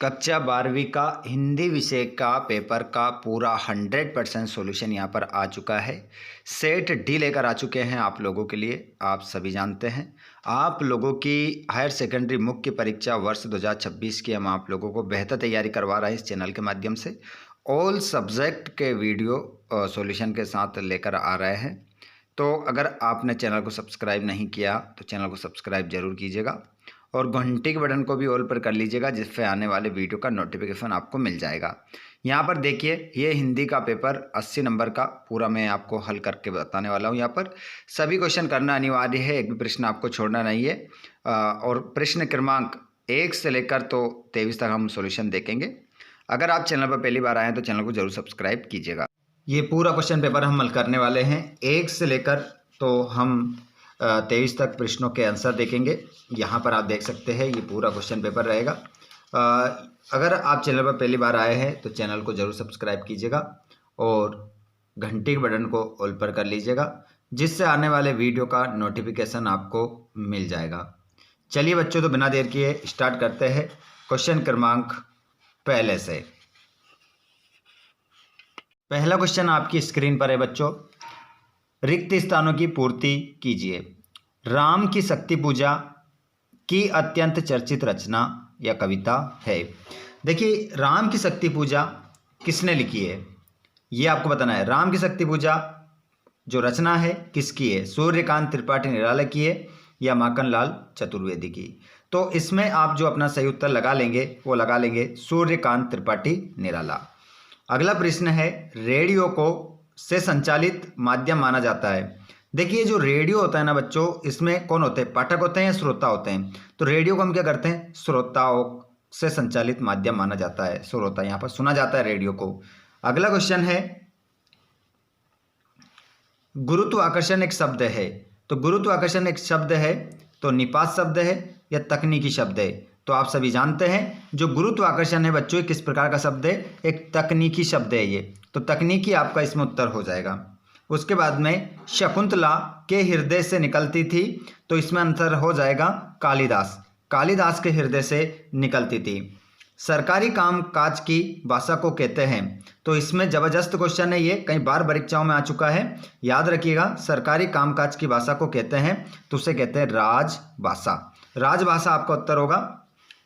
कक्षा 12वीं का हिंदी विषय का पेपर का पूरा 100% सॉल्यूशन यहाँ पर आ चुका है। सेट डी लेकर आ चुके हैं आप लोगों के लिए। आप सभी जानते हैं आप लोगों की हायर सेकेंडरी मुख्य परीक्षा वर्ष 2026 की हम आप लोगों को बेहतर तैयारी करवा रहे हैं इस चैनल के माध्यम से। ऑल सब्जेक्ट के वीडियो सॉल्यूशन के साथ लेकर आ रहे हैं। तो अगर आपने चैनल को सब्सक्राइब नहीं किया तो चैनल को सब्सक्राइब जरूर कीजिएगा और घंटी के बटन को भी ऑल पर कर लीजिएगा, जिससे आने वाले वीडियो का नोटिफिकेशन आपको मिल जाएगा। यहाँ पर देखिए, ये हिंदी का पेपर 80 नंबर का पूरा मैं आपको हल करके बताने वाला हूँ। यहाँ पर सभी क्वेश्चन करना अनिवार्य है, एक भी प्रश्न आपको छोड़ना नहीं है। और प्रश्न क्रमांक 1 से लेकर तो 23 तक हम सॉल्यूशन देखेंगे। अगर आप चैनल पर पहली बार आए हैं तो चैनल को जरूर सब्सक्राइब कीजिएगा। ये पूरा क्वेश्चन पेपर हम हल करने वाले हैं 1 से लेकर तो हम 23 तक प्रश्नों के आंसर देखेंगे। यहाँ पर आप देख सकते हैं ये पूरा क्वेश्चन पेपर रहेगा। अगर आप चैनल पर पहली बार आए हैं तो चैनल को ज़रूर सब्सक्राइब कीजिएगा और घंटी के बटन को ऑल पर कर लीजिएगा, जिससे आने वाले वीडियो का नोटिफिकेशन आपको मिल जाएगा। चलिए बच्चों, तो बिना देर किए स्टार्ट करते हैं क्वेश्चन क्रमांक पहले से। पहला क्वेश्चन आपकी स्क्रीन पर है बच्चों। रिक्त स्थानों की पूर्ति कीजिए। राम की शक्ति पूजा की अत्यंत चर्चित रचना या कविता है। देखिए, राम की शक्ति पूजा किसने लिखी है ये आपको बताना है। राम की शक्ति पूजा जो रचना है किसकी है? सूर्यकांत त्रिपाठी निराला की है या माखनलाल चतुर्वेदी की? तो इसमें आप जो अपना सही उत्तर लगा लेंगे वो लगा लेंगे सूर्यकांत त्रिपाठी निराला। अगला प्रश्न है, रेडियो को से संचालित माध्यम माना जाता है। देखिए, जो रेडियो होता है ना बच्चों, इसमें कौन होते हैं? पाठक होते हैं या श्रोता होते हैं? तो रेडियो को हम क्या करते हैं? श्रोताओं से संचालित माध्यम माना जाता है। श्रोता, यहाँ पर सुना जाता है रेडियो को। अगला क्वेश्चन है, गुरुत्वाकर्षण एक शब्द है। तो गुरुत्वाकर्षण एक शब्द है तो निपात शब्द है या तकनीकी शब्द है? तो आप सभी जानते हैं जो गुरुत्वाकर्षण है बच्चों, ये किस प्रकार का शब्द है? एक तकनीकी शब्द है ये। तो तकनीकी आपका इसमें उत्तर हो जाएगा। उसके बाद में शकुंतला के हृदय से निकलती थी, तो इसमें आंसर हो जाएगा कालिदास। कालिदास के हृदय से निकलती थी। सरकारी काम काज की भाषा को कहते हैं। तो इसमें जबरदस्त क्वेश्चन है, ये कई बार परीक्षाओं में आ चुका है, याद रखिएगा। सरकारी कामकाज की भाषा को कहते हैं तो उसे कहते हैं राजभाषा। राजभाषा आपका उत्तर होगा।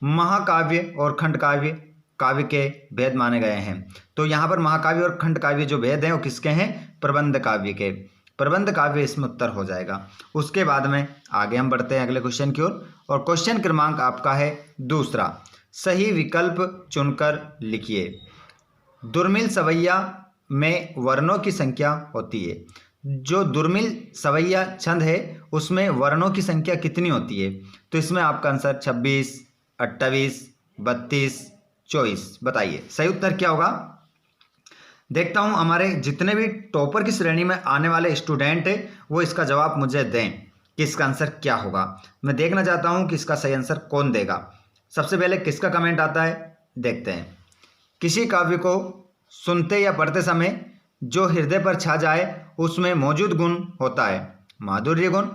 महाकाव्य और खंड काव्य काव्य के भेद माने गए हैं। तो यहाँ पर महाकाव्य और खंड काव्य जो भेद हैं वो किसके हैं? प्रबंध काव्य के। प्रबंध काव्य इसमें उत्तर हो जाएगा। उसके बाद में आगे हम बढ़ते हैं अगले क्वेश्चन की ओर। और क्वेश्चन क्रमांक आपका है दूसरा। सही विकल्प चुनकर लिखिए। दुर्मिल सवैया में वर्णों की संख्या होती है। जो दुर्मिल सवैया छंद है उसमें वर्णों की संख्या कितनी होती है? तो इसमें आपका आंसर 26, 28, 32, 24। बताइए सही उत्तर क्या होगा? देखता हूं हमारे जितने भी टॉपर की श्रेणी में आने वाले स्टूडेंट है वो इसका जवाब मुझे दें कि इसका आंसर क्या होगा। मैं देखना चाहता हूं कि इसका सही आंसर कौन देगा। सबसे पहले किसका कमेंट आता है देखते हैं। किसी काव्य को सुनते या पढ़ते समय जो हृदय पर छा जाए उसमें मौजूद गुण होता है। माधुर्य गुण,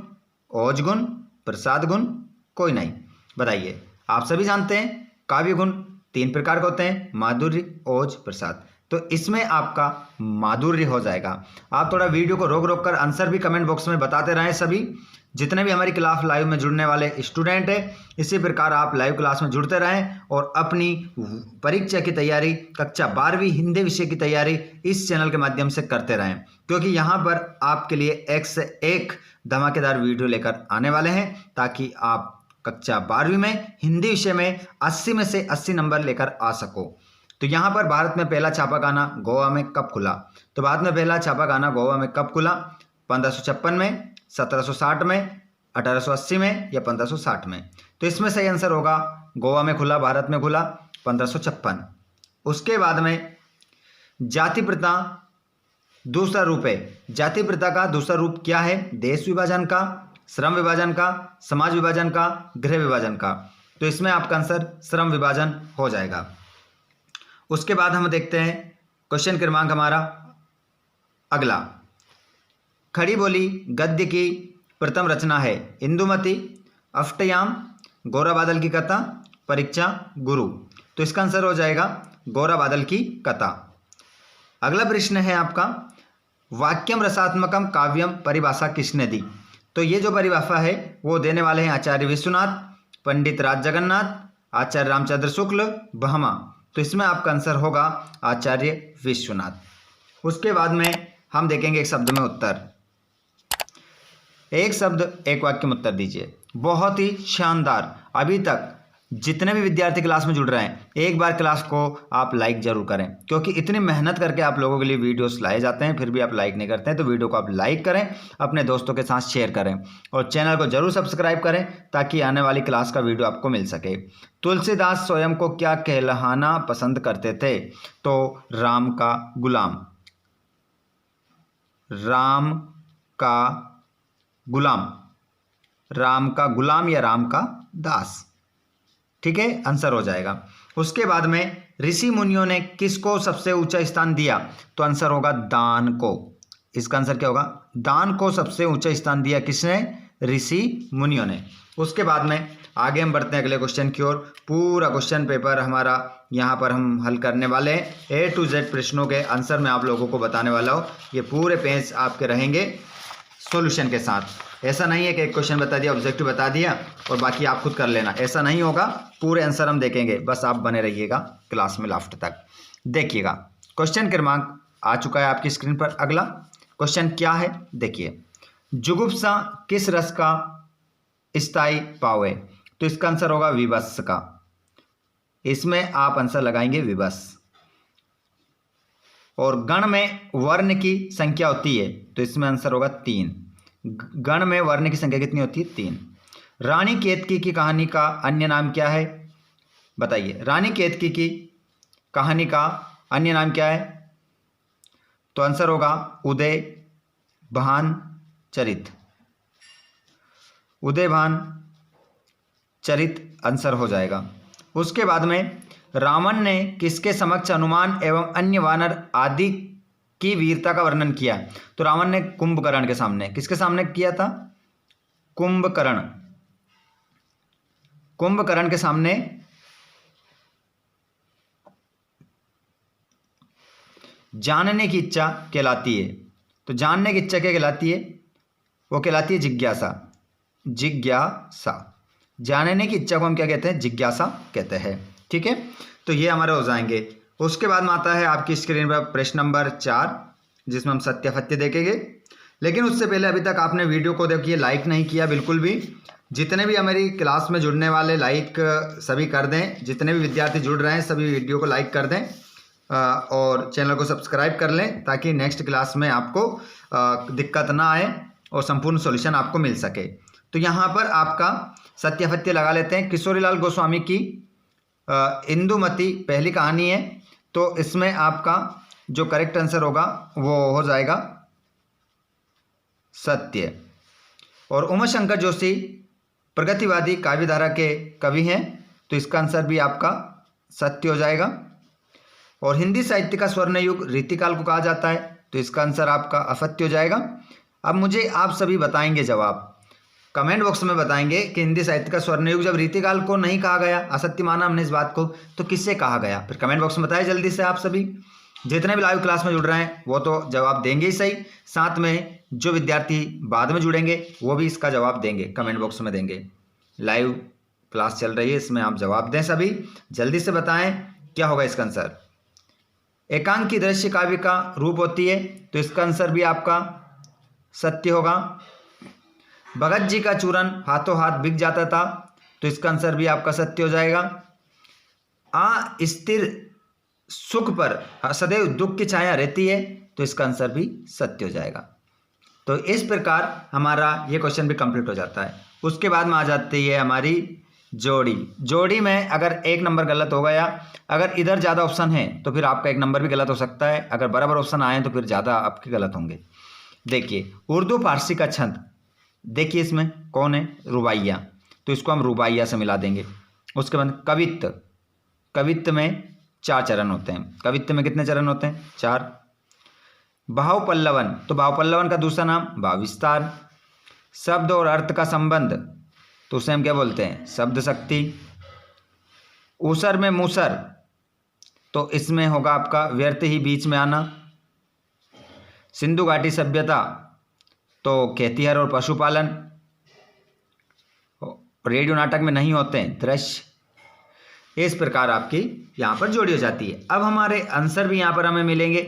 ओज गुण, प्रसाद गुण, कोई नहीं। बताइए, आप सभी जानते हैं काव्य गुण 3 प्रकार के होते हैं, माधुर्य, ओज, प्रसाद। तो इसमें आपका माधुर्य हो जाएगा। आप थोड़ा वीडियो को रोक रोक कर आंसर भी कमेंट बॉक्स में बताते रहें। सभी जितने भी हमारी क्लास लाइव में जुड़ने वाले स्टूडेंट हैं, इसी प्रकार आप लाइव क्लास में जुड़ते रहें और अपनी परीक्षा की तैयारी, कक्षा 12वीं हिंदी विषय की तैयारी इस चैनल के माध्यम से करते रहें, क्योंकि यहाँ पर आपके लिए एक से एक धमाकेदार वीडियो लेकर आने वाले हैं, ताकि आप कक्षा 12वीं में हिंदी विषय में 80 में से 80 नंबर लेकर आ सको। तो यहाँ पर भारत में पहला छापाखाना गोवा में कब खुला? तो भारत में पहला छापाखाना गोवा में कब खुला? 1556 में, 1760 में, 1880 में या 1560 में? तो इसमें सही आंसर होगा गोवा में खुला, भारत में खुला 1556। उसके बाद में जाति प्रथा दूसरा रूप है। जाति प्रथा का दूसरा रूप क्या है? देश विभाजन का, श्रम विभाजन का, समाज विभाजन का, गृह विभाजन का। तो इसमें आपका आंसर श्रम विभाजन हो जाएगा। उसके बाद हम देखते हैं क्वेश्चन क्रमांक हमारा अगला। खड़ी बोली गद्य की प्रथम रचना है इंदुमती, अष्टयाम, गोरा बादल की कथा, परीक्षा, गुरु। तो तो इसका आंसर हो जाएगा गोरा बादल की कथा। अगला प्रश्न है आपका, वाक्यम रसात्मकम काव्यम परिभाषा किसने दी? तो ये जो परिभाषा है वो देने वाले हैं आचार्य विश्वनाथ, पंडित राज जगन्नाथ, आचार्य रामचंद्र शुक्ल, बहमा। तो इसमें आपका आंसर होगा आचार्य विश्वनाथ। उसके बाद में हम देखेंगे एक शब्द में उत्तर। एक शब्द एक वाक्य में उत्तर दीजिए। बहुत ही शानदार। अभी तक जितने भी विद्यार्थी क्लास में जुड़ रहे हैं, एक बार क्लास को आप लाइक जरूर करें, क्योंकि इतनी मेहनत करके आप लोगों के लिए वीडियोस लाए जाते हैं, फिर भी आप लाइक नहीं करते हैं। तो वीडियो को आप लाइक करें, अपने दोस्तों के साथ शेयर करें और चैनल को जरूर सब्सक्राइब करें ताकि आने वाली क्लास का वीडियो आपको मिल सके। तुलसीदास स्वयं को क्या कहलाना पसंद करते थे? तो राम का गुलाम। राम का गुलाम, राम का गुलाम या राम का दास। ठीक है, आंसर हो जाएगा। उसके बाद में ऋषि मुनियों ने किसको सबसे ऊंचा स्थान दिया? तो आंसर होगा दान को। इसका आंसर क्या होगा? दान को सबसे ऊंचा स्थान दिया किसने? ऋषि मुनियों ने। उसके बाद में आगे हम बढ़ते हैं अगले क्वेश्चन की ओर। पूरा क्वेश्चन पेपर हमारा यहाँ पर हम हल करने वाले हैं। A to Z प्रश्नों के आंसर मैं आप लोगों को बताने वाला हूँ। ये पूरे पेज आपके रहेंगे सॉल्यूशन के साथ। ऐसा नहीं है कि एक क्वेश्चन बता दिया, ऑब्जेक्टिव बता दिया और बाकी आप खुद कर लेना, ऐसा नहीं होगा। पूरे आंसर हम देखेंगे, बस आप बने रहिएगा क्लास में लास्ट तक। देखिएगा, क्वेश्चन क्रमांक आ चुका है आपकी स्क्रीन पर। अगला क्वेश्चन क्या है देखिए, जुगुप्सा किस रस का स्थायी भाव है? तो इसका आंसर होगा विवश का। इसमें आप आंसर लगाएंगे विवश। और गण में वर्ण की संख्या होती है, तो इसमें आंसर होगा 3। गण में वर्ण की संख्या कितनी होती है? 3। रानी केतकी की कहानी का अन्य नाम क्या है? बताइए, रानी केतकी की कहानी का अन्य नाम क्या है? तो आंसर होगा उदयभान चरित। उदयभान चरित आंसर हो जाएगा। उसके बाद में रावण ने किसके समक्ष हनुमान एवं अन्य वानर आदि की वीरता का वर्णन किया? तो रावण ने कुंभकर्ण के सामने, किसके सामने किया था? कुंभकर्ण। कुंभकर्ण के सामने जानने की इच्छा कहलाती है। तो जानने की इच्छा क्या कहलाती है? वो कहलाती है जिज्ञासा। जिज्ञासा, जानने की इच्छा को हम क्या कहते हैं? जिज्ञासा कहते हैं। ठीक है, तो ये हमारे हो जाएंगे। उसके बाद में आता है आपकी स्क्रीन पर प्रश्न नंबर 4, जिसमें हम सत्यापत्य देखेंगे। लेकिन उससे पहले अभी तक आपने वीडियो को देखिए लाइक नहीं किया बिल्कुल भी। जितने भी हमारी क्लास में जुड़ने वाले लाइक सभी कर दें, जितने भी विद्यार्थी जुड़ रहे हैं सभी वीडियो को लाइक कर दें और चैनल को सब्सक्राइब कर लें, ताकि नेक्स्ट क्लास में आपको दिक्कत ना आए और संपूर्ण सॉल्यूशन आपको मिल सके। तो यहाँ पर आपका सत्यापत्य लगा लेते हैं। किशोरीलाल गोस्वामी की इंदुमती पहली कहानी है, तो इसमें आपका जो करेक्ट आंसर होगा वो हो जाएगा सत्य। और उमाशंकर जोशी प्रगतिवादी काव्यधारा के कवि हैं, तो इसका आंसर भी आपका सत्य हो जाएगा। और हिंदी साहित्य का स्वर्ण युग रीतिकाल को कहा जाता है, तो इसका आंसर आपका असत्य हो जाएगा। अब मुझे आप सभी बताएंगे जवाब, कमेंट बॉक्स में बताएंगे कि हिंदी साहित्य का स्वर्ण युग जब रीतिकाल को नहीं कहा गया, असत्य माना हमने इस बात को, तो किससे कहा गया? फिर कमेंट बॉक्स में बताइए जल्दी से। आप सभी जितने भी लाइव क्लास में जुड़ रहे हैं वो तो जवाब देंगे ही सही, साथ में जो विद्यार्थी बाद में जुड़ेंगे वो भी इसका जवाब देंगे, कमेंट बॉक्स में देंगे। लाइव क्लास चल रही है, इसमें आप जवाब दें सभी, जल्दी से बताएं क्या होगा इसका आंसर। एकांकी दृश्य काव्य का रूप होती है, तो इसका आंसर भी आपका सत्य होगा। भगत जी का चूरन हाथों हाथ बिक जाता था, तो इसका आंसर भी आपका सत्य हो जाएगा। अस्थिर सुख पर सदैव दुख की छाया रहती है, तो इसका आंसर भी सत्य हो जाएगा। तो इस प्रकार हमारा ये क्वेश्चन भी कंप्लीट हो जाता है। उसके बाद में आ जाती है हमारी जोड़ी। जोड़ी में अगर एक नंबर गलत हो गया, अगर इधर ज़्यादा ऑप्शन है तो फिर आपका एक नंबर भी गलत हो सकता है, अगर बराबर ऑप्शन आए तो फिर ज़्यादा आपके गलत होंगे। देखिए, उर्दू फारसी का छंद, देखिए इसमें कौन है? रुबाइया, तो इसको हम रुबाइया से मिला देंगे। उसके बाद कवित्व, कवित्व में 4 चरण होते हैं। कवित्व में कितने चरण होते हैं? 4। भाव पल्लवन, तो भाव पल्लवन का दूसरा नाम भाव विस्तार। शब्द और अर्थ का संबंध, तो उसे हम क्या बोलते हैं? शब्द शक्ति। ऊसर में मूसर, तो इसमें होगा आपका व्यर्थ ही बीच में आना। सिंधु घाटी सभ्यता, तो खेतिहर और पशुपालन। रेडियो नाटक में नहीं होते हैं दृश्य। इस प्रकार आपकी यहाँ पर जोड़ी हो जाती है। अब हमारे आंसर भी यहाँ पर हमें मिलेंगे,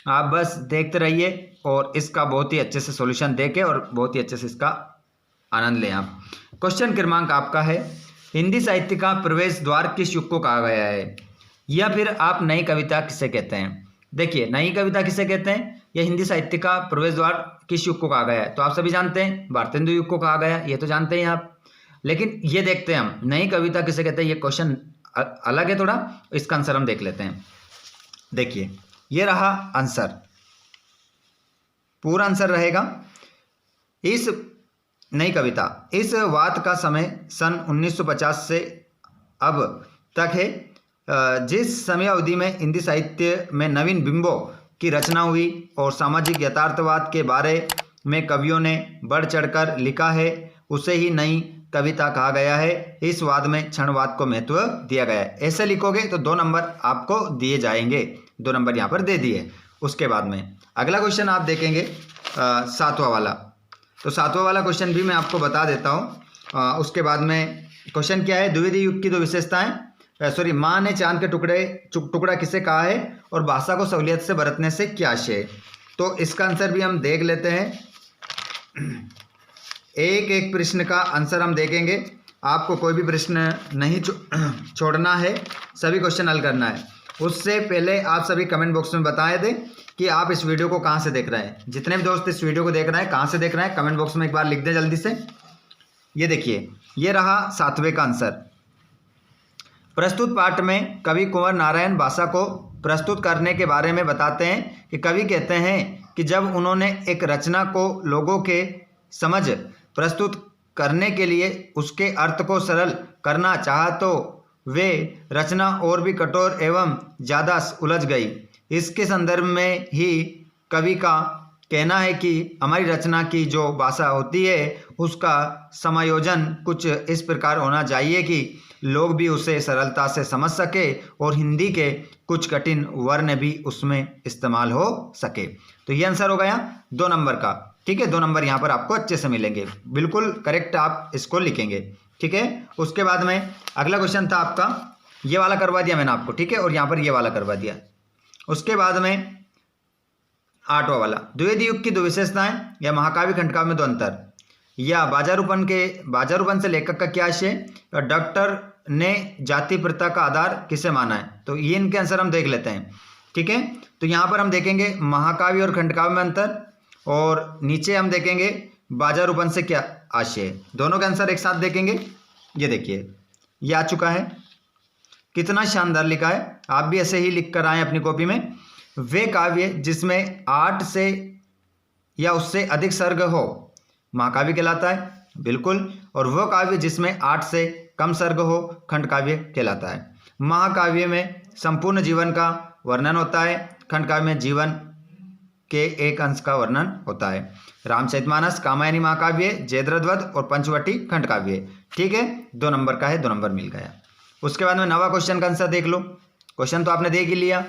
आप बस देखते रहिए और इसका बहुत ही अच्छे से सॉल्यूशन देके और बहुत ही अच्छे से इसका आनंद लें आप। क्वेश्चन क्रमांक आपका है, हिंदी साहित्य का प्रवेश द्वार किस युग को कहा गया है, या फिर आप नई कविता किसे कहते हैं। देखिए, नई कविता किसे कहते हैं या हिंदी साहित्य का प्रवेश द्वार किस युग को कहा गया है, तो आप सभी जानते हैं भारतेंदु युग को कहा गया, ये तो जानते हैं आप। लेकिन ये देखते हैं हम नई कविता किसे कहते हैं, ये क्वेश्चन अलग है थोड़ा, इसका आंसर हम देख लेते हैं। देखिए, ये रहा आंसर, पूरा आंसर रहेगा। इस नई कविता, इस वात का समय सन 1950 से अब तक है, जिस समय अवधि में हिंदी साहित्य में नवीन बिंबों की रचना हुई और सामाजिक यथार्थवाद के बारे में कवियों ने बढ़ चढ़कर लिखा है, उसे ही नई कविता कहा गया है। इस वाद में क्षणवाद को महत्व दिया गया है। ऐसे लिखोगे तो 2 नंबर आपको दिए जाएंगे, 2 नंबर यहाँ पर दे दिए। उसके बाद में अगला क्वेश्चन आप देखेंगे 7वां वाला, तो 7वां वाला क्वेश्चन भी मैं आपको बता देता हूँ। उसके बाद में क्वेश्चन क्या है, द्विवेदी युग की 2 विशेषताएं, माँ ने चांद के टुकड़ा किसे कहा है और भाषा को सहूलियत से बरतने से क्या आशय। तो इसका आंसर भी हम देख लेते हैं। एक एक प्रश्न का आंसर हम देखेंगे, आपको कोई भी प्रश्न नहीं छोड़ना है, सभी क्वेश्चन हल करना है। उससे पहले आप सभी कमेंट बॉक्स में बताए दें कि आप इस वीडियो को कहाँ से देख रहे हैं। जितने भी दोस्त इस वीडियो को देख रहे हैं, कहाँ से देख रहे हैं, कमेंट बॉक्स में एक बार लिख दें जल्दी से। ये देखिए, ये रहा 7वें का आंसर। प्रस्तुत पाठ में कवि कुंवर नारायण भाषा को प्रस्तुत करने के बारे में बताते हैं कि कवि कहते हैं कि जब उन्होंने एक रचना को लोगों के समझ प्रस्तुत करने के लिए उसके अर्थ को सरल करना चाहा तो वे रचना और भी कठोर एवं ज़्यादा उलझ गई। इसके संदर्भ में ही कवि का कहना है कि हमारी रचना की जो भाषा होती है उसका समायोजन कुछ इस प्रकार होना चाहिए कि लोग भी उसे सरलता से समझ सके और हिंदी के कुछ कठिन वर्ण भी उसमें इस्तेमाल हो सके। तो ये आंसर हो गया 2 नंबर का। ठीक है, 2 नंबर यहाँ पर आपको अच्छे से मिलेंगे, बिल्कुल करेक्ट आप इसको लिखेंगे। ठीक है, उसके बाद में अगला क्वेश्चन था आपका, ये वाला करवा दिया मैंने आपको, ठीक है, और यहाँ पर ये वाला करवा दिया। उसके बाद में 8वां वाला, द्विवेदी युग की 2 विशेषताएं या महाकाव्य खंडकाव्य में 2 अंतर, या बाजारूपन से लेखक का क्या आशय, डॉक्टर ने जाति प्रथा का आधार किसे माना है। तो ये इनके आंसर हम देख लेते हैं। ठीक है, तो यहाँ पर हम देखेंगे महाकाव्य और खंडकाव्य में अंतर, और नीचे हम देखेंगे बाजारूपन से क्या आशय। दोनों के आंसर एक साथ देखेंगे। ये देखिए, ये आ चुका है, कितना शानदार लिखा है। आप भी ऐसे ही लिख कर आए अपनी कॉपी में। वे काव्य जिसमें 8 से या उससे अधिक सर्ग हो महाकाव्य कहलाता है, बिल्कुल, और वो काव्य जिसमें 8 से कम सर्ग हो खंडकाव्य कहलाता है। महाकाव्य में संपूर्ण जीवन का वर्णन होता है, खंडकाव्य में जीवन के एक अंश का वर्णन होता है। रामचरितमानस कामायनी महाकाव्य, जयद्रथवध और पंचवटी खंडकाव्य। ठीक है, 2 नंबर का है, 2 नंबर मिल गया। उसके बाद में 9वां क्वेश्चन का आंसर देख लो। क्वेश्चन तो आपने देख ही लिया।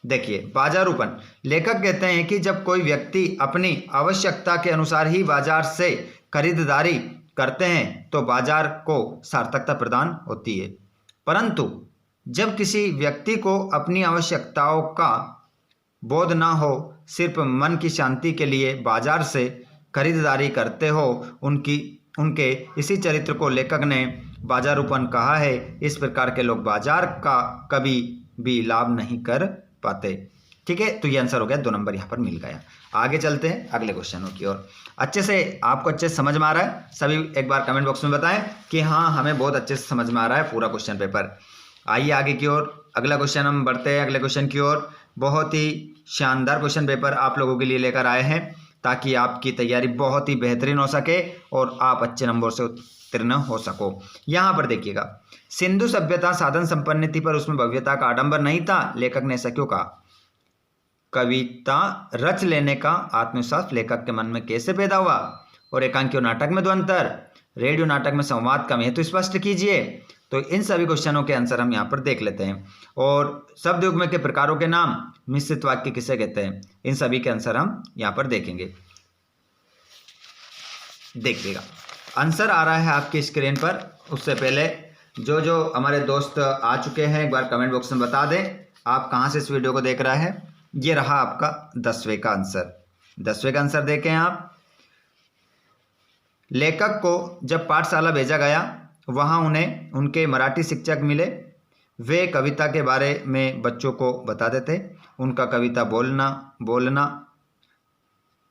देखिए, बाजारूपन, लेखक कहते हैं कि जब कोई व्यक्ति अपनी आवश्यकता के अनुसार ही बाजार से खरीदारी करते हैं तो बाजार को सार्थकता प्रदान होती है, परंतु जब किसी व्यक्ति को अपनी आवश्यकताओं का बोध ना हो, सिर्फ मन की शांति के लिए बाजार से खरीदारी करते हो, उनके इसी चरित्र को लेखक ने बाजारूपन कहा है। इस प्रकार के लोग बाजार का कभी भी लाभ नहीं कर पाते। ठीक है, तो ये आंसर हो गया, 2 नंबर यहाँ पर मिल गया। आगे चलते हैं अगले क्वेश्चनों की ओर। अच्छे से आपको अच्छे से समझ में आ रहा है, सभी एक बार कमेंट बॉक्स में बताएं कि हाँ हमें बहुत अच्छे से समझ में आ रहा है पूरा क्वेश्चन पेपर। आइए आगे की ओर, अगला क्वेश्चन हम बढ़ते हैं अगले क्वेश्चन की ओर। बहुत ही शानदार क्वेश्चन पेपर आप लोगों के लिए लेकर आए हैं ताकि आपकी तैयारी बहुत ही बेहतरीन हो सके और आप अच्छे नंबर से उत्तीर्ण हो सको। यहाँ पर देखिएगा, सिंधु सभ्यता साधन संपन्न थी पर उसमें भव्यता का आडंबर नहीं था, लेखक ने ऐसा क्यों कहा। कविता रच लेने का आत्मविश्वास लेखक के मन में कैसे पैदा हुआ, और एकांकी और नाटक में 2 अंतर, रेडियो नाटक में संवाद का महत्व स्पष्ट कीजिए, तो इन सभी क्वेश्चनों के आंसर हम यहाँ पर देख लेते हैं। और शब्द युग्म के प्रकारों के नाम, मिश्रित वाक्य किसे कहते हैं, इन सभी के आंसर हम यहाँ पर देखेंगे। देखिएगा आंसर आ रहा है आपकी स्क्रीन पर। उससे पहले जो हमारे दोस्त आ चुके हैं एक बार कमेंट बॉक्स में बता दें आप कहाँ से इस वीडियो को देख रहा है। ये रहा आपका 10वें का आंसर। 10वें का आंसर देखें आप। लेखक को जब पाठशाला भेजा गया वहाँ उन्हें उनके मराठी शिक्षक मिले। वे कविता के बारे में बच्चों को बताते थे। उनका कविता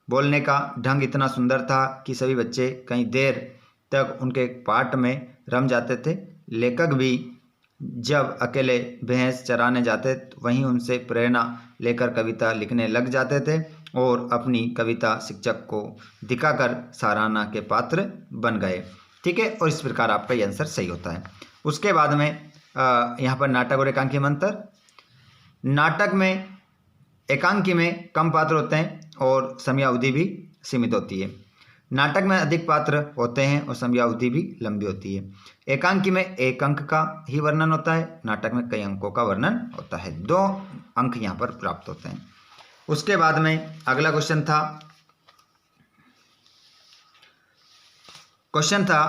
बोलने का ढंग इतना सुंदर था कि सभी बच्चे कई देर तक उनके पाठ में रम जाते थे। लेखक भी जब अकेले भैंस चराने जाते वहीं उनसे प्रेरणा लेकर कविता लिखने लग जाते थे और अपनी कविता शिक्षक को दिखाकर सराहना के पात्र बन गए। ठीक है, और इस प्रकार आपका ये आंसर सही होता है। उसके बाद में यहाँ पर नाटक और एकांकी में अंतर। नाटक में एकांकी में कम पात्र होते हैं और समयावधि भी सीमित होती है। नाटक में अधिक पात्र होते हैं और समयावधि भी लंबी होती है। एकांकी में एक अंक का ही वर्णन होता है, नाटक में कई अंकों का वर्णन होता है। 2 अंक यहाँ पर प्राप्त होते हैं। उसके बाद में अगला क्वेश्चन था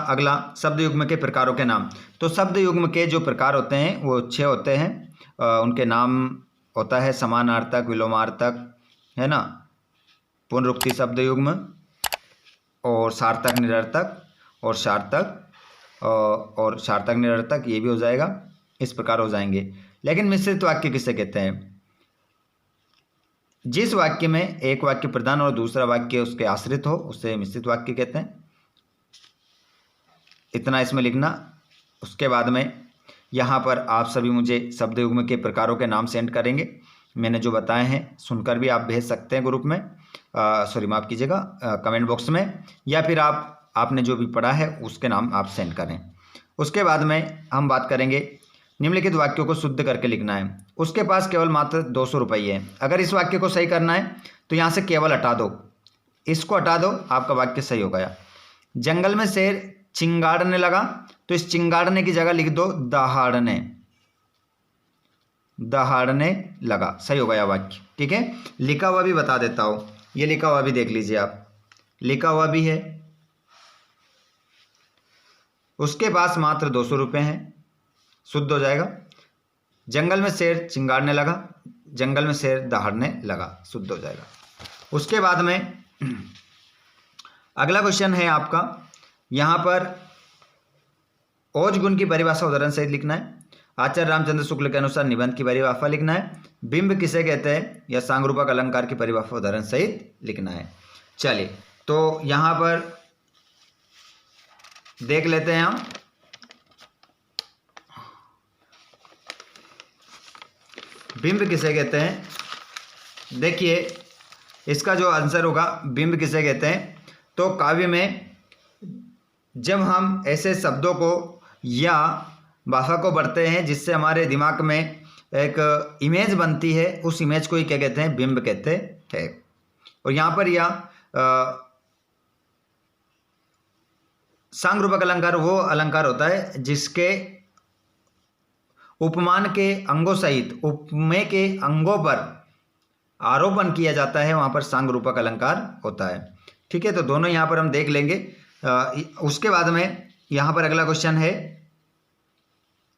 अगला, शब्द युग्म के प्रकारों के नाम। तो शब्द युग्म के जो प्रकार होते हैं वो 6 होते हैं। उनके नाम होता है समानार्थक, विलोमार्थक, है ना, पुनरुक्ति शब्द युग्म और सार्थक निरर्थक और सार्थक निरर्थक, ये भी हो जाएगा। इस प्रकार हो जाएंगे। लेकिन मिश्रित वाक्य किसे कहते हैं? जिस वाक्य में एक वाक्य प्रधान और दूसरा वाक्य उसके आश्रित हो उसे मिश्रित वाक्य कहते हैं। इतना इसमें लिखना। उसके बाद में यहाँ पर आप सभी मुझे शब्द युग्म के प्रकारों के नाम सेंड करेंगे। मैंने जो बताए हैं सुनकर भी आप भेज सकते हैं ग्रुप में, माफ़ कीजिएगा, कमेंट बॉक्स में, या फिर आपने जो भी पढ़ा है उसके नाम आप सेंड करें। उसके बाद में हम बात करेंगे निम्नलिखित वाक्यों को शुद्ध करके लिखना है। उसके पास केवल मात्र 200 रुपये है। अगर इस वाक्य को सही करना है तो यहाँ से केवल हटा दो, इसको हटा दो, आपका वाक्य सही हो गया। जंगल में शेर चिंगाड़ने लगा, तो इस चिंगाड़ने की जगह लिख दो दहाड़ने लगा, सही हो गया वाक्य। ठीक है, लिखा हुआ भी बता देता हूँ, ये लिखा हुआ भी देख लीजिए आप, लिखा हुआ भी है। उसके पास मात्र 200 रुपये हैं, शुद्ध हो जाएगा। जंगल में शेर चिंगाड़ने लगा, जंगल में शेर दहाड़ने लगा, शुद्ध हो जाएगा। उसके बाद में अगला क्वेश्चन है आपका, यहाँ पर ओज गुण की परिभाषा उदाहरण सहित लिखना है। आचार्य रामचंद्र शुक्ल के अनुसार निबंध की परिभाषा लिखना है। बिंब किसे कहते हैं या सांगरूपक अलंकार की परिभाषा उदाहरण सहित लिखना है। चलिए, तो यहाँ पर देख लेते हैं हम। बिंब किसे कहते हैं, देखिए इसका जो आंसर होगा बिंब किसे कहते हैं, तो काव्य में जब हम ऐसे शब्दों को या भाषा को पढ़ते हैं जिससे हमारे दिमाग में एक इमेज बनती है, उस इमेज को ही क्या कहते हैं, बिंब कहते हैं। और यहाँ पर यह सांगरूपक अलंकार वो अलंकार होता है जिसके उपमान के अंगों सहित उपमेय के अंगों पर आरोपण किया जाता है, वहाँ पर सांगरूपक अलंकार होता है। ठीक है, तो दोनों यहाँ पर हम देख लेंगे। उसके बाद में यहाँ पर अगला क्वेश्चन है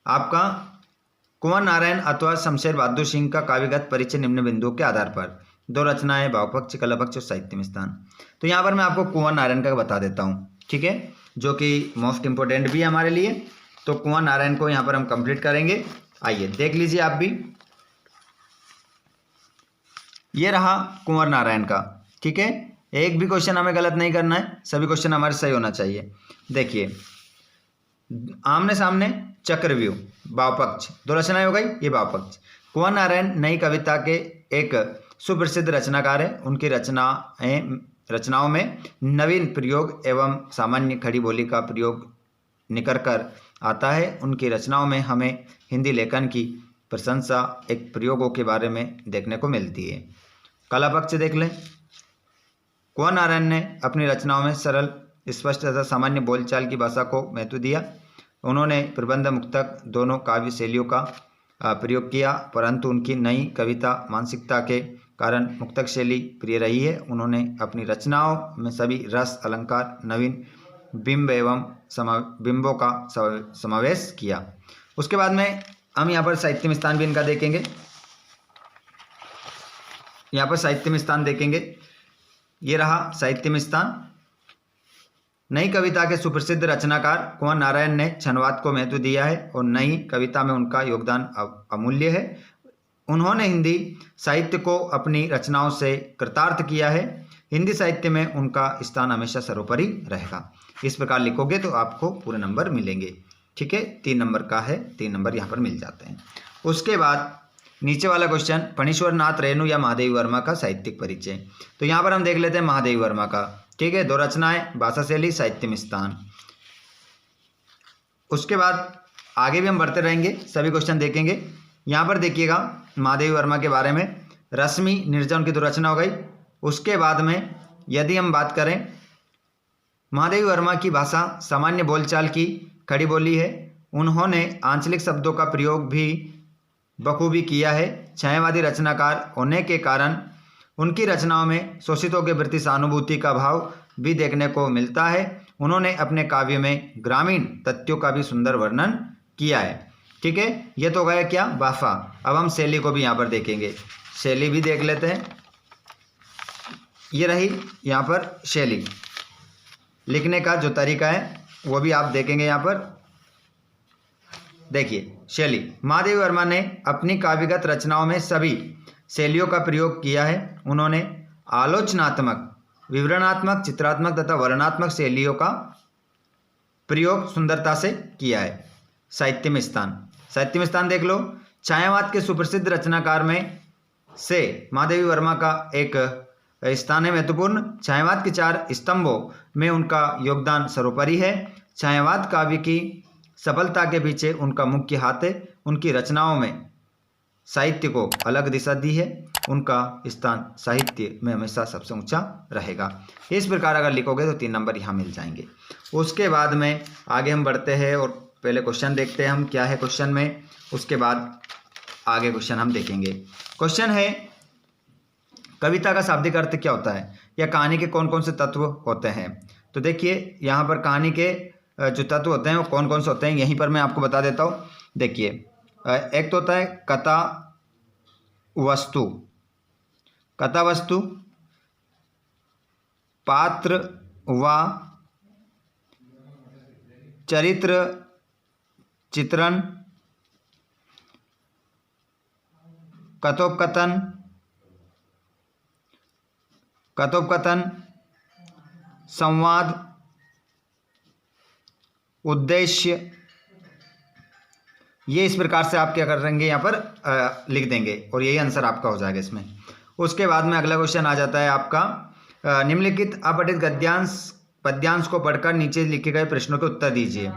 आपका, कुंवर नारायण अथवा शमशेर बहादुर सिंह का काव्यगत परिचय निम्न बिंदुओं के आधार पर। 2 रचनाएं, भावपक्ष, कलापक्ष और साहित्य में स्थान। तो यहाँ पर मैं आपको कुंवर नारायण का बता देता हूँ, ठीक है, जो कि मोस्ट इंपोर्टेंट भी है हमारे लिए। तो कुंवर नारायण को यहाँ पर हम कंप्लीट करेंगे। आइए देख लीजिए आप भी, ये रहा कुंवर नारायण का। ठीक है, एक भी क्वेश्चन हमें गलत नहीं करना है, सभी क्वेश्चन हमारे सही होना चाहिए। देखिए, आमने सामने, चक्रव्यूह, भावपक्ष, 2 रचनाएं हो गई, ये भावपक्ष। कुंवर नारायण नई कविता के एक सुप्रसिद्ध रचनाकार है। उनकी रचनाओं में नवीन प्रयोग एवं सामान्य खड़ी बोली का प्रयोग निकल कर आता है। उनकी रचनाओं में हमें हिंदी लेखन की प्रशंसा एक प्रयोगों के बारे में देखने को मिलती है। कलापक्ष देख लें। कुंवर नारायण ने अपनी रचनाओं में सरल, स्पष्ट तथा सामान्य बोलचाल की भाषा को महत्व दिया उन्होंने प्रबंध मुक्तक दोनों काव्य शैलियों का प्रयोग किया, परंतु उनकी नई कविता मानसिकता के कारण मुक्तक शैली प्रिय रही है। उन्होंने अपनी रचनाओं में सभी रस, अलंकार, नवीन बिंब एवं बिंबों का समावेश किया। उसके बाद में हम यहाँ पर साहित्य में स्थान भी इनका देखेंगे। यहाँ पर साहित्य में स्थान देखेंगे, ये रहा साहित्य में स्थान। नई कविता के सुप्रसिद्ध रचनाकार कुंवर नारायण ने छंदवाद को महत्व दिया है और नई कविता में उनका योगदान अमूल्य है। उन्होंने हिंदी साहित्य को अपनी रचनाओं से कृतार्थ किया है। हिंदी साहित्य में उनका स्थान हमेशा सर्वोपरि रहेगा। इस प्रकार लिखोगे तो आपको पूरे नंबर मिलेंगे। ठीक है, 3 नंबर का है, 3 नंबर यहाँ पर मिल जाते हैं। उसके बाद नीचे वाला क्वेश्चन, फणीश्वर नाथ रेणु या महादेवी वर्मा का साहित्यिक परिचय। तो यहाँ पर हम देख लेते हैं महादेवी वर्मा का। ठीक है, 2 रचनाएं, भाषा शैली, साहित्य में स्थान। उसके बाद आगे भी हम बढ़ते रहेंगे, सभी क्वेश्चन देखेंगे। यहाँ पर देखिएगा महादेवी वर्मा के बारे में, रश्मि निर्जन की 2 रचना हो गई। उसके बाद में यदि हम बात करें, महादेवी वर्मा की भाषा सामान्य बोलचाल की खड़ी बोली है। उन्होंने आंचलिक शब्दों का प्रयोग भी बखूबी किया है। छायावादी रचनाकार होने के कारण उनकी रचनाओं में शोषितों के प्रति सहानुभूति का भाव भी देखने को मिलता है। उन्होंने अपने काव्य में ग्रामीण तथ्यों का भी सुंदर वर्णन किया है। ठीक है, ये तो गया क्या, भाषा। अब हम शैली को भी यहाँ पर देखेंगे, शैली भी देख लेते हैं। ये रही यहाँ पर शैली, लिखने का जो तरीका है वो भी आप देखेंगे। यहाँ पर देखिए शैली, महादेवी वर्मा ने अपनी काव्यगत रचनाओं में सभी शैलियों का प्रयोग किया है। उन्होंने आलोचनात्मक, विवरणात्मक, चित्रात्मक तथा वर्णनात्मक शैलियों का प्रयोग सुंदरता से किया है। साहित्य में स्थान, साहित्य में स्थान देख लो। छायावाद के सुप्रसिद्ध रचनाकार में से महादेवी वर्मा का एक स्थान है महत्वपूर्ण। छायावाद के 4 स्तंभों में उनका योगदान सर्वोपरि है। छायावाद काव्य की सफलता के पीछे उनका मुख्य हाथ है। उनकी रचनाओं में साहित्य को अलग दिशा दी है। उनका स्थान साहित्य में हमेशा सबसे ऊंचा रहेगा। इस प्रकार अगर लिखोगे तो 3 नंबर यहाँ मिल जाएंगे। उसके बाद में आगे हम बढ़ते हैं और पहले क्वेश्चन देखते हैं हम क्या है क्वेश्चन में, उसके बाद आगे क्वेश्चन हम देखेंगे। क्वेश्चन है, कविता का शाब्दिक अर्थ क्या होता है या कहानी के कौन कौन से तत्व होते हैं। तो देखिए यहाँ पर कहानी के जो तत्व होते हैं वो कौन कौन से होते हैं, यहीं पर मैं आपको बता देता हूँ। देखिए एक तो होता है कथा वस्तु, कथा वस्तु, पात्र व चरित्र चित्रण, कथोपकथन, कथोपकथन, संवाद, उद्देश्य। ये इस प्रकार से आप क्या करेंगे यहाँ पर लिख देंगे और यही आंसर आपका हो जाएगा इसमें। उसके बाद में अगला क्वेश्चन आ जाता है आपका, निम्नलिखित अपठित गद्यांश पद्यांश को पढ़कर नीचे लिखे गए प्रश्नों के उत्तर दीजिए।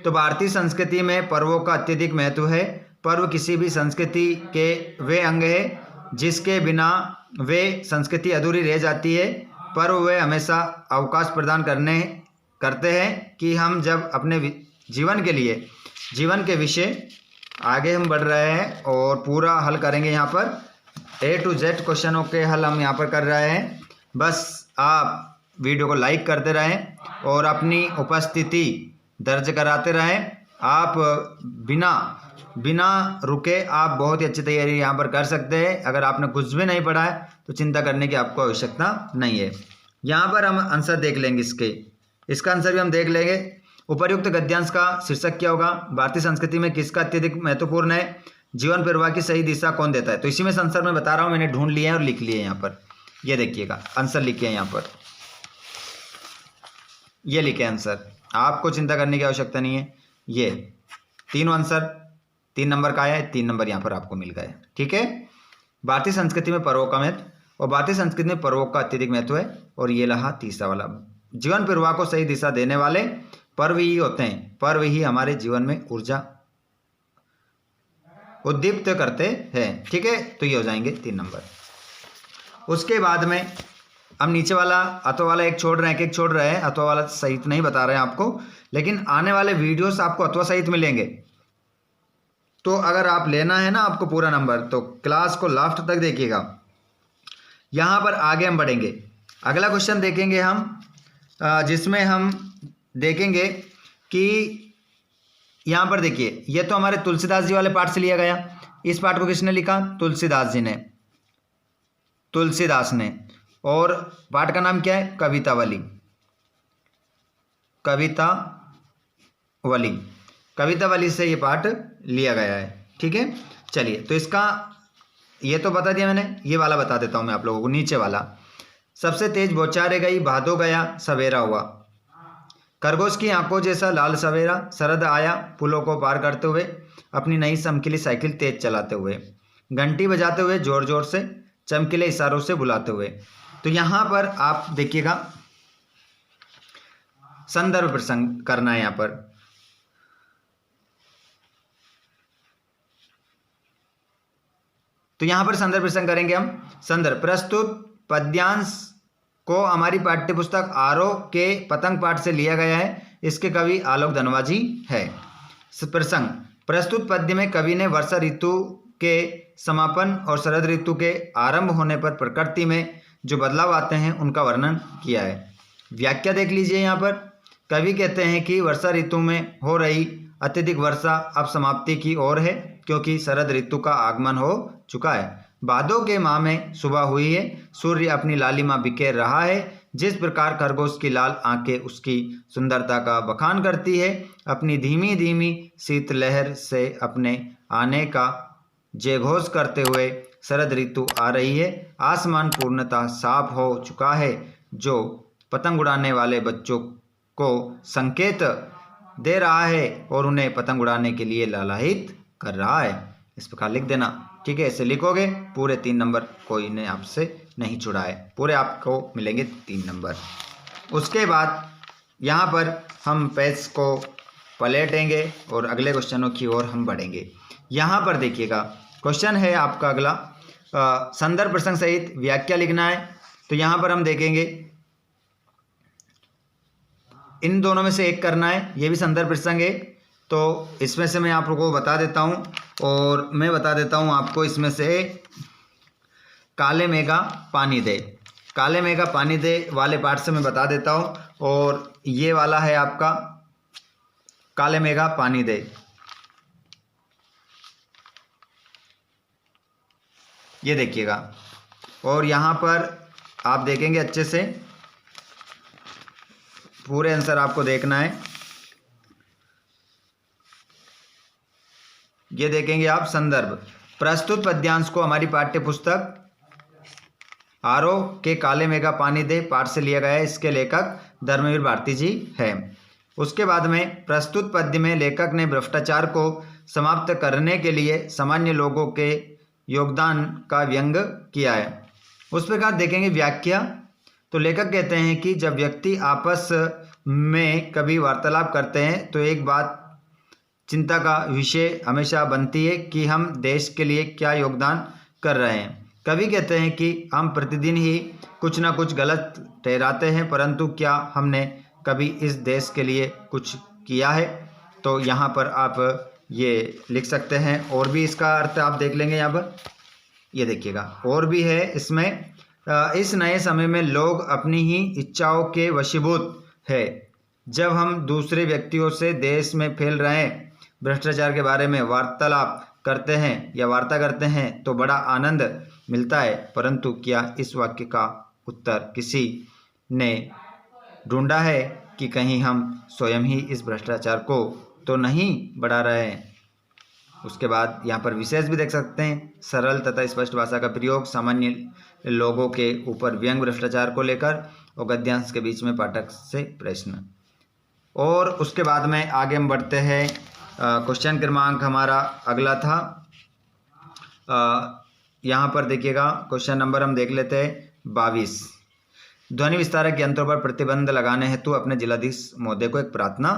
तो भारतीय संस्कृति में पर्वों का अत्यधिक महत्व है। पर्व किसी भी संस्कृति के वे अंग है जिसके बिना वे संस्कृति अधूरी रह जाती है। पर्व वे हमेशा अवकाश प्रदान करते हैं कि हम जब अपने जीवन के लिए, जीवन के विषय आगे हम बढ़ रहे हैं और पूरा हल करेंगे। यहाँ पर A to Z क्वेश्चनों के हल हम यहाँ पर कर रहे हैं। बस आप वीडियो को लाइक करते रहें और अपनी उपस्थिति दर्ज कराते रहें। आप बिना रुके आप बहुत ही अच्छी तैयारी यहाँ पर कर सकते हैं। अगर आपने कुछ भी नहीं पढ़ा है तो चिंता करने की आपको आवश्यकता नहीं है। यहाँ पर हम आंसर देख लेंगे, इसका आंसर भी हम देख लेंगे। उपर्युक्त गद्यांश का शीर्षक क्या होगा, भारतीय संस्कृति में किसका अत्यधिक महत्वपूर्ण है, जीवन प्रवाह की सही दिशा कौन देता है। तो इसी में आंसर मैं बता रहा हूँ, मैंने ढूंढ लिया है और लिख लिए यहाँ पर। ये देखिएगा आंसर लिखे हैं यहाँ पर, ये लिखे आंसर, आपको चिंता करने की आवश्यकता नहीं है। ये तीनों आंसर 3 नंबर का आया है, 3 नंबर यहाँ पर आपको मिल गए। ठीक है, भारतीय संस्कृति में पर्वों का महत्व और भारतीय संस्कृति में पर्वों का अत्यधिक महत्व है। और ये रहा तीसरा वाला, जीवन प्रवाह को सही दिशा देने वाले पर्व ही होते हैं। पर्व ही हमारे जीवन में ऊर्जा उद्दीप्त करते हैं। ठीक है, तो ये हो जाएंगे 3 नंबर। उसके बाद में अब नीचे वाला अथवा वाला एक छोड़ रहे हैं, एक छोड़ रहे हैं, अथवा वाला सहित नहीं बता रहे हैं आपको, लेकिन आने वाले वीडियोस आपको अथवा सहित मिलेंगे। तो अगर आप लेना है ना आपको पूरा नंबर, तो क्लास को लास्ट तक देखिएगा। यहाँ पर आगे हम बढ़ेंगे, अगला क्वेश्चन देखेंगे हम, जिसमें हम देखेंगे कि यहाँ पर देखिए, ये तो हमारे तुलसीदास जी वाले पाठ से लिया गया। इस पाठ को किसने लिखा? तुलसीदास जी ने, तुलसीदास ने। और पाठ का नाम क्या है? कवितावली, कवितावली, कवितावली से ये पाठ लिया गया है। ठीक है, चलिए, तो इसका ये तो बता दिया मैंने, ये वाला बता देता हूँ मैं आप लोगों को, नीचे वाला। सबसे तेज बौछारे गई, भादो गया सवेरा हुआ, खरगोश की आंखों जैसा लाल सवेरा, शरद आया पुलों को पार करते हुए, अपनी नई चमकीली साइकिल तेज चलाते हुए, घंटी बजाते हुए जोर जोर से, चमकीले इशारों से बुलाते हुए। तो यहाँ पर आप देखिएगा, संदर्भ प्रसंग करना है यहाँ पर। तो यहाँ पर संदर्भ प्रसंग करेंगे हम। संदर्भ, प्रस्तुत पद्यांश को हमारी पाठ्य पुस्तक आरोह के पतंग पाठ से लिया गया है। इसके कवि आलोक धनवा जी है। प्रसंग, प्रस्तुत पद्य में कवि ने वर्षा ऋतु के समापन और शरद ऋतु के आरंभ होने पर प्रकृति में जो बदलाव आते हैं उनका वर्णन किया है। व्याख्या देख लीजिए। यहाँ पर कवि कहते हैं कि वर्षा ऋतु में हो रही अत्यधिक वर्षा अब समाप्ति की ओर है, क्योंकि शरद ऋतु का आगमन हो चुका है। भादों के माह में सुबह हुई है, सूर्य अपनी लालिमा बिखेर रहा है। जिस प्रकार खरगोश की लाल आंखें उसकी सुंदरता का बखान करती है, अपनी धीमी धीमी शीतलहर से अपने आने का जयघोष करते हुए शरद ऋतु आ रही है। आसमान पूर्णतः साफ हो चुका है, जो पतंग उड़ाने वाले बच्चों को संकेत दे रहा है और उन्हें पतंग उड़ाने के लिए लालायित कर रहा है। इस प्रकार लिख देना। ठीक है, ऐसे लिखोगे पूरे 3 नंबर कोई ने आपसे नहीं छुड़ाए, पूरे आपको मिलेंगे 3 नंबर। उसके बाद यहाँ पर हम पेज को पलटेंगे और अगले क्वेश्चनों की ओर हम बढ़ेंगे। यहाँ पर देखिएगा, क्वेश्चन है आपका अगला, संदर्भ प्रसंग सहित व्याख्या लिखना है। तो यहाँ पर हम देखेंगे, इन दोनों में से एक करना है। ये भी संदर्भ प्रसंग है, तो इसमें से मैं आप लोगों को बता देता हूँ, और मैं बता देता हूँ आपको इसमें से काले मेघा पानी दे, काले मेघा पानी दे वाले पाठ से मैं बता देता हूँ। और ये वाला है आपका काले मेघा पानी दे, ये देखिएगा। और यहाँ पर आप देखेंगे अच्छे से, पूरे आंसर आपको देखना है। ये देखेंगे आप, संदर्भ, प्रस्तुत पद्यांश को हमारी पाठ्य पुस्तक आरोह के काले मेघा पानी दे पाठ से लिया गया है। इसके लेखक धर्मवीर भारती जी हैं। उसके बाद में प्रस्तुत पद्य में लेखक ने भ्रष्टाचार को समाप्त करने के लिए सामान्य लोगों के योगदान का व्यंग किया है। उस प्रकार देखेंगे व्याख्या। तो लेखक कहते हैं कि जब व्यक्ति आपस में कभी वार्तालाप करते हैं तो एक बात चिंता का विषय हमेशा बनती है कि हम देश के लिए क्या योगदान कर रहे हैं। कवि कहते हैं कि हम प्रतिदिन ही कुछ ना कुछ गलत ठहराते हैं, परंतु क्या हमने कभी इस देश के लिए कुछ किया है? तो यहाँ पर आप ये लिख सकते हैं। और भी इसका अर्थ आप देख लेंगे यहाँ पर, ये देखिएगा और भी है इसमें। इस नए समय में लोग अपनी ही इच्छाओं के वशीभूत है। जब हम दूसरे व्यक्तियों से देश में फैल रहे भ्रष्टाचार के बारे में वार्तालाप करते हैं या वार्ता करते हैं तो बड़ा आनंद मिलता है, परंतु क्या इस वाक्य का उत्तर किसी ने ढूंढा है कि कहीं हम स्वयं ही इस भ्रष्टाचार को तो नहीं बढ़ा रहे हैं? उसके बाद यहाँ पर विशेष भी देख सकते हैं, सरल तथा स्पष्ट भाषा का प्रयोग, सामान्य लोगों के ऊपर व्यंग भ्रष्टाचार को लेकर, और गद्यांश के बीच में पाठक से प्रश्न। और उसके बाद में आगे हम बढ़ते हैं। क्वेश्चन क्रमांक हमारा अगला था, यहाँ पर देखिएगा क्वेश्चन नंबर हम देख लेते हैं 22। ध्वनि विस्तारक यंत्रों पर प्रतिबंध लगाने हेतु अपने जिलाधीश महोदय को एक प्रार्थना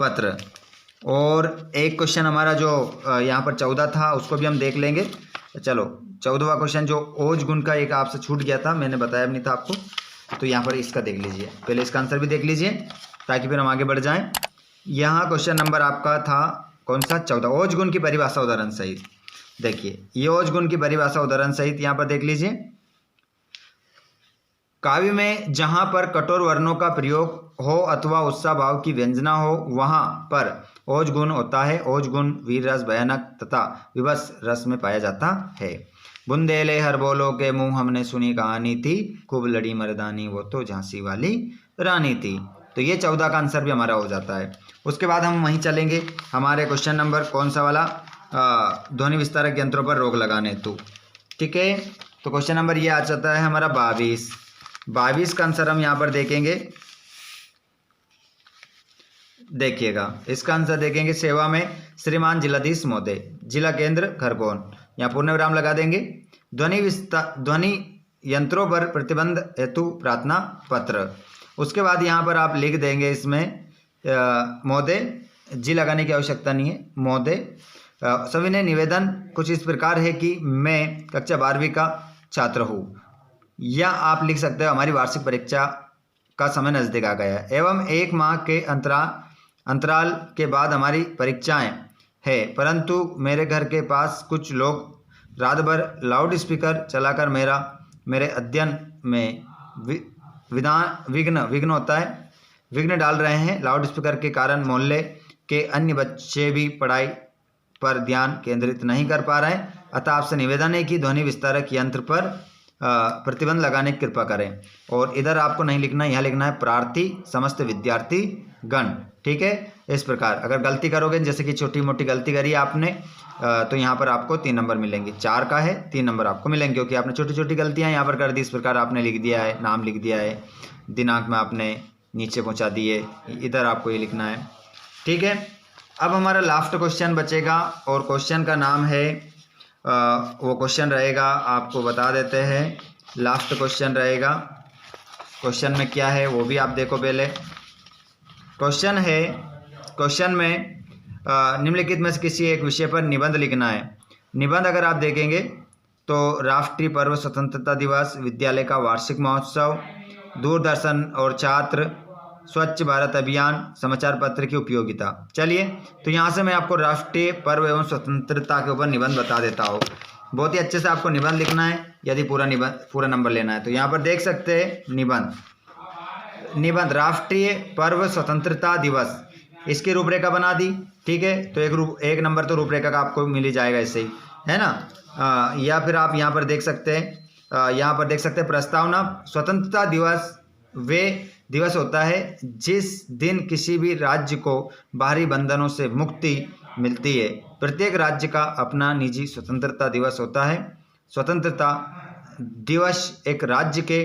पत्र। और एक क्वेश्चन हमारा जो यहाँ पर 14 था उसको भी हम देख लेंगे। चलो 14वां क्वेश्चन जो ओज गुण का एक आपसे छूट गया था, मैंने बताया भी नहीं था आपको, तो यहाँ पर इसका देख लीजिए, पहले इसका आंसर भी देख लीजिए ताकि फिर हम आगे बढ़ जाएं। यहाँ क्वेश्चन नंबर आपका था कौन सा, 14, ओज गुण की परिभाषा उदाहरण सहित। देखिए ये ओज गुण की परिभाषा उदाहरण सहित यहाँ पर देख लीजिए। काव्य में जहाँ पर कठोर वर्णों का प्रयोग हो अथवा उत्साह भाव की व्यंजना हो वहाँ पर ओज गुण होता है। ओज गुण वीर रस, भयानक तथा विवश रस में पाया जाता है। बुंदेले हर बोलो के मुंह हमने सुनी कहानी थी, खूब लड़ी मर्दानी वो तो झांसी वाली रानी थी। तो ये 14 का आंसर भी हमारा हो जाता है। उसके बाद हम वहीं चलेंगे, हमारे क्वेश्चन नंबर कौन सा वाला, ध्वनि विस्तारक यंत्रों पर रोक लगाने हेतु। ठीक है, तो क्वेश्चन नंबर ये आ जाता है हमारा 22 का आंसर हम यहाँ पर देखेंगे। देखिएगा इसका आंसर देखेंगे, सेवा में श्रीमान जिलाधीश महोदय, जिला केंद्र खरगोन, यहाँ पूर्ण विराम लगा देंगे। ध्वनि यंत्रों पर प्रतिबंध हेतु प्रार्थना पत्र। उसके बाद यहाँ पर आप लिख देंगे इसमें महोदय, जी लगाने की आवश्यकता नहीं है, महोदय। सभी ने निवेदन कुछ इस प्रकार है कि मैं कक्षा 12वीं का छात्र हूँ, या आप लिख सकते हो हमारी वार्षिक परीक्षा का समय नज़दीक आ गया है एवं 1 माह के अंतराल के बाद हमारी परीक्षाएं हैं, परंतु मेरे घर के पास कुछ लोग रात भर लाउड स्पीकर चलाकर मेरे अध्ययन में विघ्न डाल रहे हैं। लाउड स्पीकर के कारण मोहल्ले के अन्य बच्चे भी पढ़ाई पर ध्यान केंद्रित नहीं कर पा रहे हैं, अतः आपसे निवेदन है कि ध्वनि विस्तारक यंत्र पर प्रतिबंध लगाने की कृपा करें। और इधर आपको नहीं लिखना, यहाँ लिखना है प्रार्थी समस्त विद्यार्थी गण। ठीक है, इस प्रकार अगर गलती करोगे, जैसे कि छोटी मोटी गलती करी आपने, तो यहाँ पर आपको 3 नंबर मिलेंगे। 4 का है, 3 नंबर आपको मिलेंगे, क्योंकि आपने छोटी छोटी गलतियाँ यहाँ पर कर दी। इस प्रकार आपने लिख दिया है, नाम लिख दिया है, दिनांक में आपने नीचे पहुँचा दिए, इधर आपको ये लिखना है। ठीक है, अब हमारा लास्ट क्वेश्चन बचेगा, और क्वेश्चन का नाम है, वो क्वेश्चन रहेगा, आपको बता देते हैं, लास्ट क्वेश्चन रहेगा। क्वेश्चन में क्या है वो भी आप देखो पहले। क्वेश्चन है, क्वेश्चन में निम्नलिखित में से किसी एक विषय पर निबंध लिखना है। निबंध अगर आप देखेंगे तो राष्ट्रीय पर्व स्वतंत्रता दिवस, विद्यालय का वार्षिक महोत्सव, दूरदर्शन और छात्र, स्वच्छ भारत अभियान, समाचार पत्र की उपयोगिता। चलिए, तो यहाँ से मैं आपको राष्ट्रीय पर्व एवं स्वतंत्रता के ऊपर निबंध बता देता हूँ। बहुत ही अच्छे से आपको निबंध लिखना है, यदि पूरा नंबर लेना है। तो यहाँ पर देख सकते हैं निबंध राष्ट्रीय पर्व स्वतंत्रता दिवस, इसकी रूपरेखा बना दी। ठीक है, तो एक नंबर तो रूपरेखा का आपको मिल ही जाएगा ऐसे ही, है ना। या फिर आप यहाँ पर देख सकते हैं, प्रस्तावना, स्वतंत्रता दिवस वे दिवस होता है जिस दिन किसी भी राज्य को बाहरी बंधनों से मुक्ति मिलती है। प्रत्येक राज्य का अपना निजी स्वतंत्रता दिवस होता है। स्वतंत्रता दिवस एक राज्य के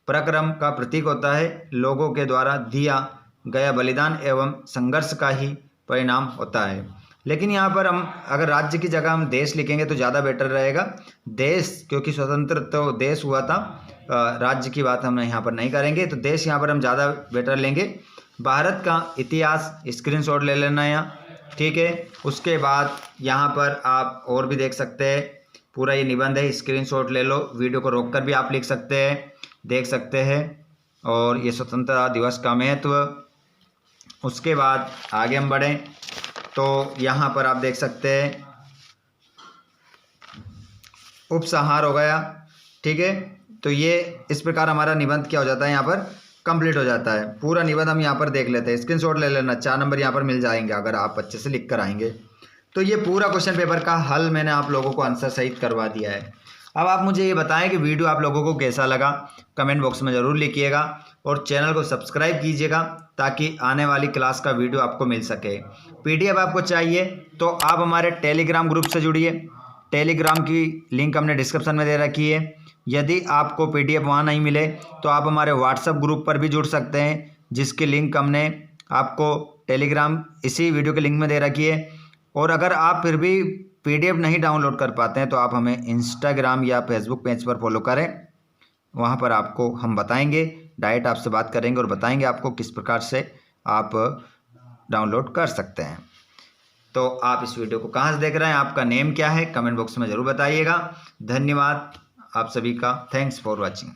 पराक्रम का प्रतीक होता है, लोगों के द्वारा दिया गया बलिदान एवं संघर्ष का ही परिणाम होता है। लेकिन यहाँ पर हम अगर राज्य की जगह हम देश लिखेंगे तो ज़्यादा बेटर रहेगा। देश, क्योंकि स्वतंत्र तो देश हुआ था, राज्य की बात हम यहाँ पर नहीं करेंगे, तो देश यहाँ पर हम ज़्यादा बेटर लेंगे। भारत का इतिहास स्क्रीनशॉट ले लेना यहाँ। ठीक है, उसके बाद यहाँ पर आप और भी देख सकते हैं, पूरा ये निबंध है, स्क्रीनशॉट ले लो, वीडियो को रोक कर भी आप लिख सकते हैं, देख सकते हैं। और ये स्वतंत्रता दिवस का महत्व। उसके बाद आगे हम बढ़ें तो यहाँ पर आप देख सकते हैं उपसंहार हो गया। ठीक है, तो ये इस प्रकार हमारा निबंध क्या हो जाता है, यहाँ पर कंप्लीट हो जाता है। पूरा निबंध हम यहाँ पर देख लेते हैं, स्क्रीनशॉट ले लेना, 4 नंबर यहाँ पर मिल जाएंगे अगर आप अच्छे से लिख कर आएंगे। तो ये पूरा क्वेश्चन पेपर का हल मैंने आप लोगों को आंसर सहित करवा दिया है। अब आप मुझे ये बताएं कि वीडियो आप लोगों को कैसा लगा, कमेंट बॉक्स में ज़रूर लिखिएगा, और चैनल को सब्सक्राइब कीजिएगा ताकि आने वाली क्लास का वीडियो आपको मिल सके। PDF आपको चाहिए तो आप हमारे टेलीग्राम ग्रुप से जुड़िए। टेलीग्राम की लिंक हमने डिस्क्रिप्शन में दे रखी है। यदि आपको PDF वहाँ नहीं मिले तो आप हमारे व्हाट्सएप ग्रुप पर भी जुड़ सकते हैं, जिसकी लिंक हमने आपको टेलीग्राम इसी वीडियो के लिंक में दे रखी है। और अगर आप फिर भी PDF नहीं डाउनलोड कर पाते हैं तो आप हमें इंस्टाग्राम या फेसबुक पेज पर फॉलो करें, वहाँ पर आपको हम बताएंगे, डायरेक्ट आपसे बात करेंगे और बताएंगे आपको किस प्रकार से आप डाउनलोड कर सकते हैं। तो आप इस वीडियो को कहाँ से देख रहे हैं, आपका नेम क्या है, कमेंट बॉक्स में ज़रूर बताइएगा। धन्यवाद आप सभी का, थैंक्स फॉर वॉचिंग।